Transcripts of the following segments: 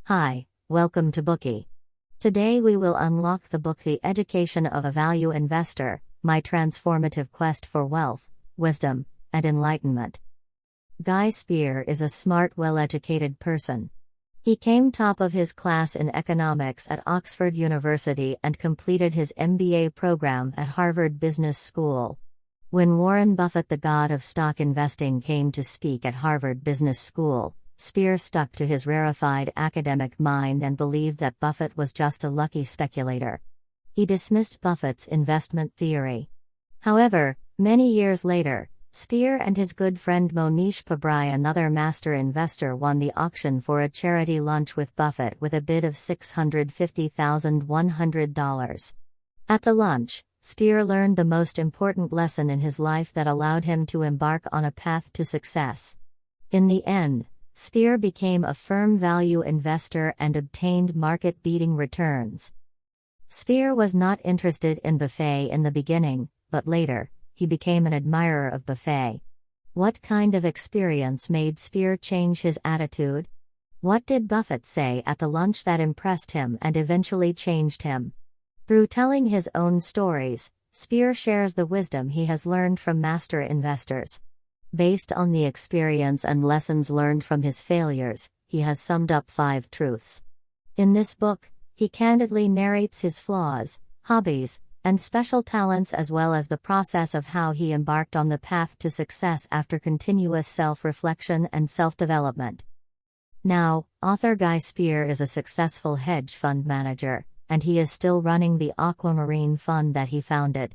Hi, welcome to Bookie. Today we will unlock the book The Education of a Value Investor, My Transformative Quest for Wealth, Wisdom, and Enlightenment. Guy Spier is a smart, well-educated person. He came top of his class in economics at Oxford University and completed his MBA program at Harvard Business School. When Warren Buffett, the god of stock investing, came to speak at Harvard Business School, Spier stuck to his rarefied academic mind and believed that Buffett was just a lucky speculator. He dismissed Buffett's investment theory. However, many years later, Spier and his good friend Monish Pabrai, another master investor, won the auction for a charity lunch with Buffett with a bid of $650,100. At the lunch, Spier learned the most important lesson in his life that allowed him to embark on a path to success. In the end, Spier became a firm value investor and obtained market-beating returns. Spier was not interested in Buffett in the beginning, but later, he became an admirer of Buffett. What kind of experience made Spier change his attitude? What did Buffett say at the lunch that impressed him and eventually changed him? Through telling his own stories, Spier shares the wisdom he has learned from master investors. Based on the experience and lessons learned from his failures, he has summed up 5 truths. In this book, he candidly narrates his flaws, hobbies, and special talents, as well as the process of how he embarked on the path to success after continuous self-reflection and self-development. Now, author Guy Spier is a successful hedge fund manager, and he is still running the Aquamarine Fund that he founded.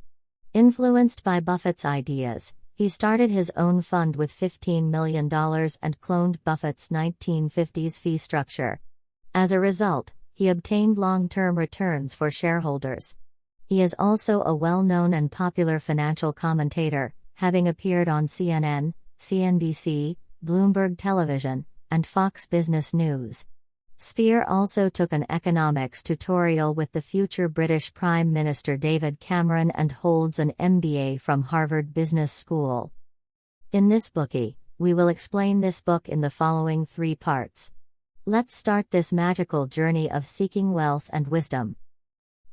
Influenced by Buffett's ideas, he started his own fund with $15 million and cloned Buffett's 1950s fee structure. As a result, he obtained long-term returns for shareholders. He is also a well-known and popular financial commentator, having appeared on CNN, CNBC, Bloomberg Television, and Fox Business News. Spier also took an economics tutorial with the future British Prime Minister David Cameron and holds an MBA from Harvard Business School. In this Bookie, we will explain this book in the following 3 parts. Let's start this magical journey of seeking wealth and wisdom.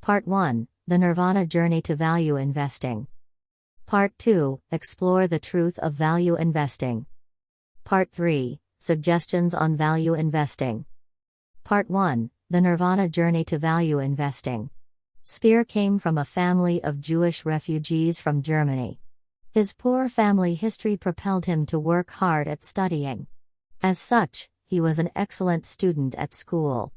Part 1, The Nirvana Journey to Value Investing. Part 2, Explore the Truth of Value Investing. Part 3, Suggestions on Value Investing. Part 1, The Nirvana Journey to Value Investing. Spier came from a family of Jewish refugees from Germany. His poor family history propelled him to work hard at studying. As such, he was an excellent student at school.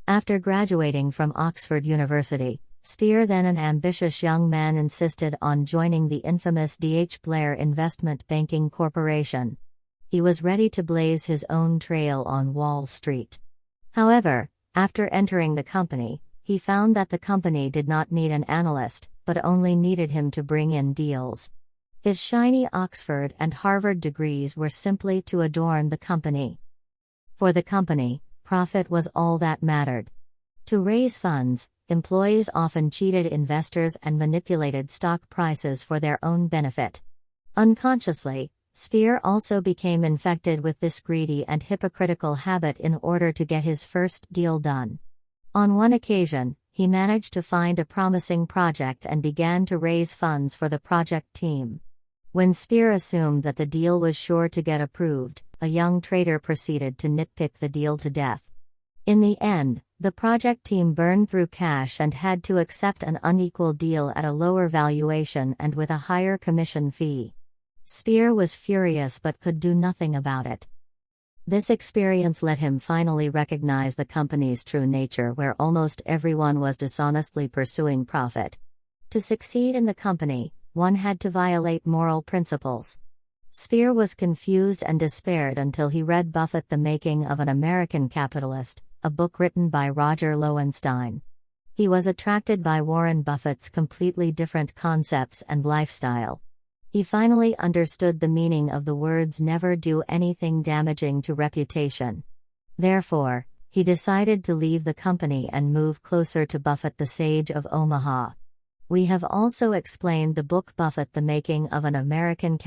After graduating from Oxford University, Spier, then an ambitious young man, insisted on joining the infamous D.H. Blair Investment Banking Corporation. He was ready to blaze his own trail on Wall Street. However, after entering the company, he found that the company did not need an analyst, but only needed him to bring in deals. His shiny Oxford and Harvard degrees were simply to adorn the company. For the company, profit was all that mattered. To raise funds, employees often cheated investors and manipulated stock prices for their own benefit. Unconsciously, Spier also became infected with this greedy and hypocritical habit in order to get his first deal done. On one occasion, he managed to find a promising project and began to raise funds for the project team. When Spier assumed that the deal was sure to get approved, a young trader proceeded to nitpick the deal to death. In the end, the project team burned through cash and had to accept an unequal deal at a lower valuation and with a higher commission fee. Spier was furious but could do nothing about it. This experience let him finally recognize the company's true nature, where almost everyone was dishonestly pursuing profit. To succeed in the company, one had to violate moral principles. Spier was confused and despaired until he read Buffett, The Making of an American Capitalist, a book written by Roger Lowenstein. He was attracted by Warren Buffett's completely different concepts and lifestyle. He finally understood the meaning of the words "never do anything damaging to reputation." Therefore, he decided to leave the company and move closer to Buffett, the Sage of Omaha. We have also explained the book Buffett, The Making of an American